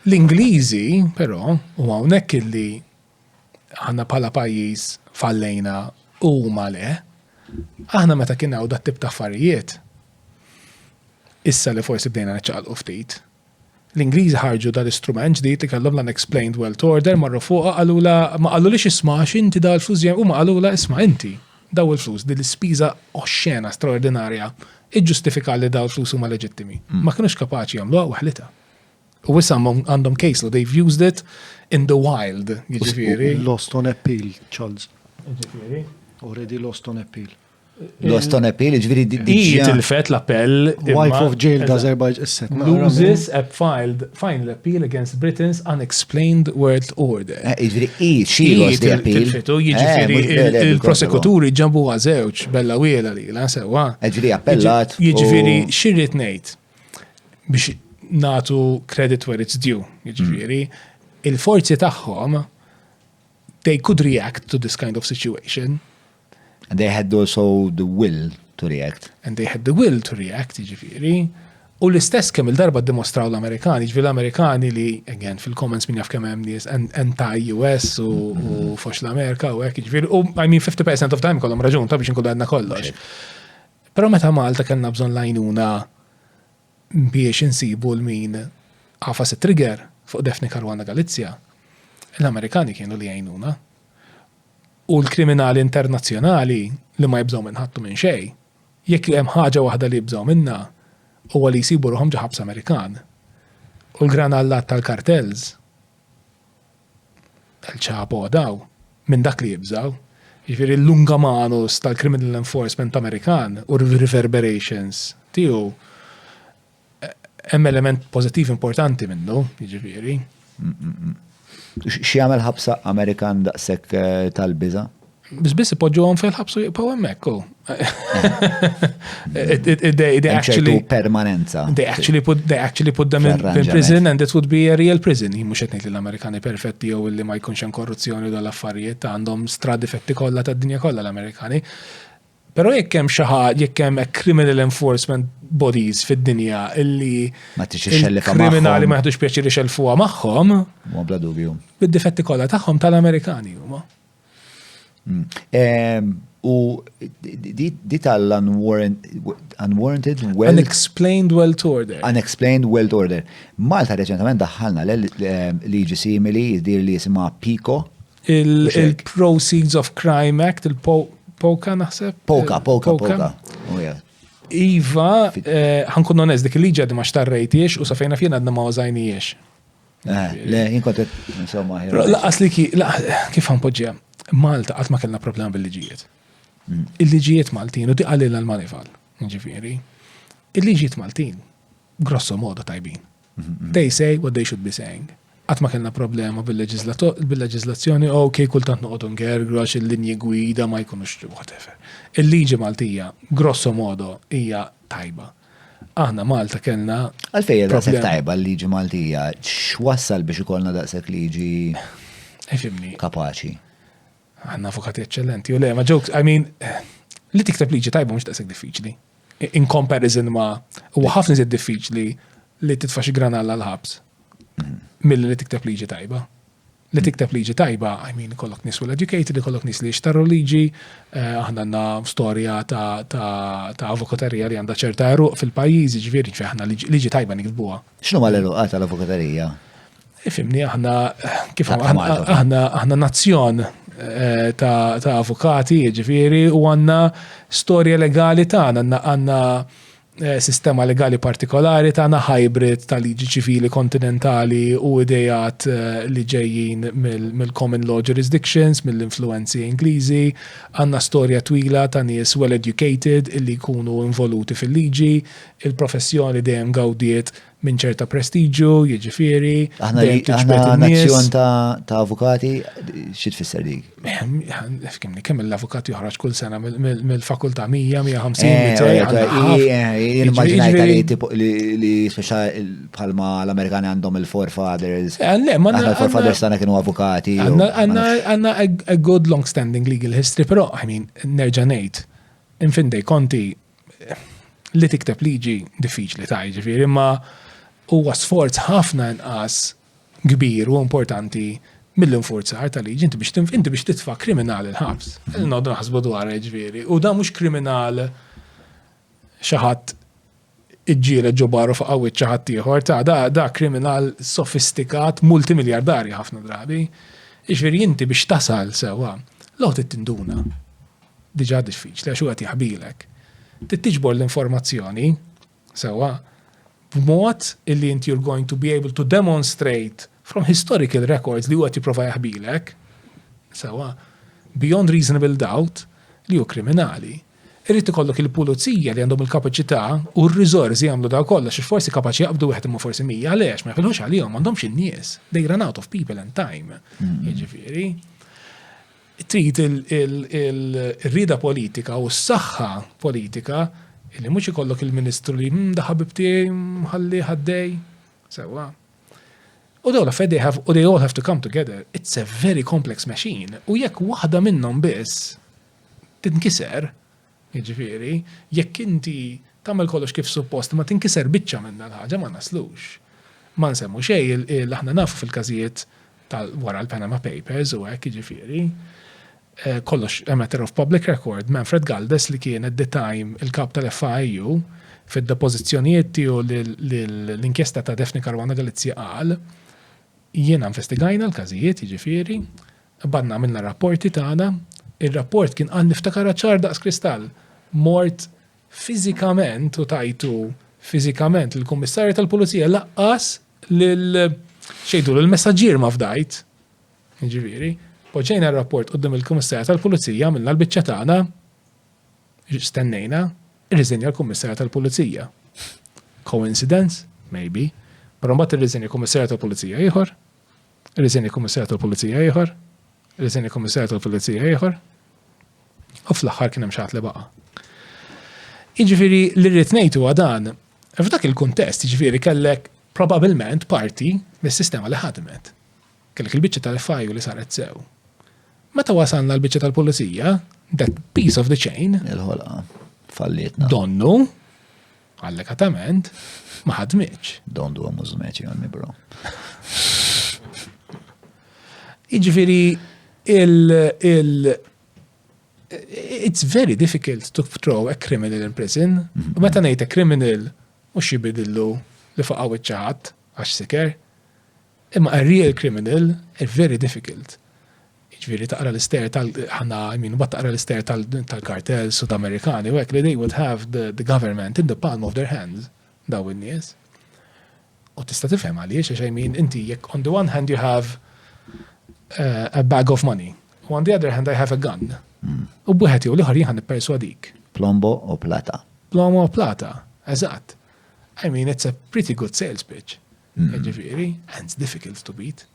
L-Ingliżi, però, u hawnhekk illi aħna bħala pajjiż fallejna u huma le, aħna meta kien hawn dat tip ta' affarijiet, issa li forsi bdejna neċċaqalqu ftit. L-Ingliżi ħarġu dal-istrument ġdid li kellhom l-unexplained wealth order marru fuqha qalula ma qalulix isma' x'inti dal-flus u ma qalula isma' inti daw il-flus din l-ispiża oxxena straordinarja iġġustifika li daw il-flus huma leġittimi. Ma kinux kapaċi jagħmluha waħlitha. U issa għandhom case law, they've used it in the wild, jiġifieri. Lost on appeal, Charles. Jiġifieri. Already lost on appeal. Lost on appeal, ġviri il-fet l-appell. Wife of jail d'Azerbaijan. Loses a final appeal against Britain's unexplained world order. Ġviri she lost the appeal. Il-prosekuturi ġambu għazewċ bella wiela li la sewa. Ġviri appellat. Jiġifieri xirrit ngħid biex natu credit where it's due. Jiġifieri il-forzi tagħhom they could react to this kind of situation. And they had also the will to react. And they had the will to react, ġifiri. U l-istess kemm il-darba dimostraw l-Amerikani, ġifiri l-Amerikani li, again, fil-comments min jaf kemm hemm nies anti-US u fox l-Amerika u hekk, ġifiri. U I mean 50% of time kollhom raġun ta' biex inkunu għadna kollox. Però meta Malta kellna bżonn lajnuna biex insibu l-min għafas it-trigger fuq Defni Caruana Galizja, l-Amerikani kienu li jgħinuna. U l-kriminali internazzjonali li ma jibżaw minnħattu minn xej, jekk hemm ħaġa waħda li jibżaw minna, huwa li jsibu ruħhom ġa ħabs Amerikan. U l-granallat tal-kartels, tal-ċapo daw, minn dak li jibżaw, jiġifieri l-lungamanus tal-criminal enforcement Amerikan u reverberations tiegħu hemm element pożittiv importanti minnu, jiġifieri. Xi għamel ħabsa Amerikan daqshekk tal-biża? Biss ipoġġuhom fil-ħabsu jibqgħu hemmhekk. Permanenza. They actually put them in prison and it would be a real prison. Mhux qed ngħid li l-Amerikani perfetti jew li ma jkunx hemm korruzzjoni dal-affarijiet għandhom stradifetti kollha tad-dinja kollha l-Amerikani. Però jekk hemm xi ħaġa, jekk hemm criminal enforcement bodies fid-dinja illi kriminali ma jaħdux pjaċir ixelfuha magħhom. Ma bla dubju. Bid-difetti kollha tagħhom tal-Amerikani huma. U di tal-unwarranted wealth. Unexplained wealth order. Unexplained wealth order. Malta reċentament daħħalna liġi simili jiddir li jisimha PICO. Il-Proceeds of Crime Act, il-POCA naħseb? POCA. Iva, ħankun onest, dik il-liġi għaddi ma xtarrejtiex u safejna fjena għadna ma użajnijiex. Le, jinkontet, insomma. Laqas li kif ħanpoġġija, Malta għat ma kellna problema bil-liġijiet. Il-liġijiet Maltin, u di għalilna l-manifal, ġifiri. Il-liġijiet Maltin, grosso modo tajbin. They say what they should be saying. Għat ma kellna problema bil-leġizlazzjoni, ok, kultant noqodu ngergrax il-linji gwida ma jkunux whatever. Il-liġi Maltija, grosso modo, hija tajba. Aħna Malta kellna. Għalfejja daqshekk tajba l-liġi Maltija, x'wassal biex ikollna daqshekk liġi kapaċi? Għandna avukati eccellenti, u le, ma jokes, I mean, li tikteb liġi tajba mhux daqshekk diffiċli. In comparison ma huwa ħafna iżjed diffiċli li titfa' xi granalla l-ħabs. Milli li tikteb liġi tajba. Li tikteb liġi tajba, I mean, kollok nis well-educated, kollok nis li xtarru liġi, aħna għandna storja ta' avokaterija li għandha ċerta eruq fil-pajjiżi, ġifieri aħna liġi tajba nikdbuha. X'nu ma l-eruqat tal-avokaterija? Ifimni aħna kif aħna nazzjon ta' avukati, ġifieri, u għandna storja legali tagħna, għandna sistema legali partikolari tagħna hybrid ta' liġi ċivili kontinentali u idejat li ġejjin mill-common law jurisdictions, mill-influenzi Ingliżi, għandna storja twila ta' nies well educated illi jkunu involuti fil-liġi, il-professjoni dejjem gawdiet minn ċerta prestiġu, jiġifieri. Aħna nazzjon ta' avukati, xi tfisser dik? Kemm l-avukati joħroġ kull sena mill-fakultà 150. Immaġinajt li speċa bħalma l-Amerikani għandhom il-forefathers. Aħna il-forefathers tagħna kienu avukati. Għandna a good long-standing legal history, però, I mean, nerġa' ngħid, infin dej konti li tikteb liġi diffiċli ta' jiġifieri, imma huwa sforz ħafna inqas kbir u importanti mill-infurzar tal-liġi, inti biex titfa' kriminal il-ħabs. Nodu naħsbu dwar ġifieri. U da mhux kriminal xi ħadd iġġieled ġobaru fuq qawwiet xi ħadd ieħor, da kriminal sofistikat, multimiljardarji ħafna drabi. Ġifieri inti biex tasal sewwa, l-għod tinduna. Diġà diffiċli għax huwa jaħbilek. Tittiġbor l-informazzjoni sewwa b'mod illi inti you're going to be able to demonstrate from historical records li huwa tipprova jaħbilek sewwa beyond reasonable doubt li hu kriminali. Irrid ikollok il-pulizija li għandhom il-kapaċità u r-riżorsi jagħmlu daw kollox, forsi kapaċi jaqbdu wieħed imma forsi mija għaliex ma jħilux għalihom m'għandhomx in-nies. They run out of people and time. Jiġifieri. Trid il-rida politika u s-saħħa politika illi mhux ikollok il-Ministru li da ħabib tiegħi ħalli ħaddej sewwa. U dawn they all have to come together. It's a very complex machine. U jekk waħda minnhom biss tinkiser, jiġifieri, jekk inti tagħmel kollox kif suppost ma tinkiser biċċa minn l-ħaġa ma naslux. Ma nsemmu xejn aħna nafu fil-każijiet wara l-Panama Papers u hekk jiġifieri. Kollox a matter of public record, Manfred Galdes li kien at the time il-kap tal-FIU fid-depożizzjonijiet tiegħu l-inkjesta ta' Daphne Caruana Galizia qal jiena investigajna l-każijiet jiġifieri, badna għamilna rapporti tagħna, ir-rapport kien qal niftakar ċar daqs kristall, mort fiżikament u tajtu fiżikament il-Kummissarju tal-Pulizija laqqas xejdu l-messaġġier ma fdajt. Jiġifieri, poġġejna r-rapport qudiem il-Kummissarju tal-Pulizija minna l-biċċa tagħna stennejna irriżenja l-Kummissarju tal-Pulizija. Coincidence? Maybe. Però mbagħad irriżenja l-Kummissarju tal-Pulizija ieħor, irriżenja l-Kummissarju tal-Pulizija ieħor, irriżenja l-Kummissarju tal-Pulizija ieħor. U fl-aħħar kien hemm xi ħadd li baqa'. Jiġifieri li rrid ngħidu dan, f'dak il-kuntest jiġifieri kellek probabbilment parti mis-sistema li ħadmet. Kellek il-biċċa tal-FIU li saret sew. Meta wasalna l-biċċa tal-Pulizija, that piece of the chain, il-ħolqa, fallietna. Donnu, allekatament, ma ħadmitx. Dondu għamużmeċi għanni, bro. Jiġifieri it's very difficult to throw a criminal in prison. Meta ngħid a criminal mhux jibidillu li fuq qawwiet xi ħadd għax siker. Imma a real criminal is very difficult. Ġifieri taqra l-ister taqra l-ister tal-kartell Sud-Amerikani u hekk li they would have the government in the palm of their hands daw in-nies. U tista' tifhem għaliex għax inti jekk on the one hand you have a bag of money, u on the other hand I have a gun. U bħet jew liħor jieħan nipperswadik. Plombo u plata. Plombo u plata, eżatt. It's a pretty good sales pitch. Ġifieri, and it's difficult to beat.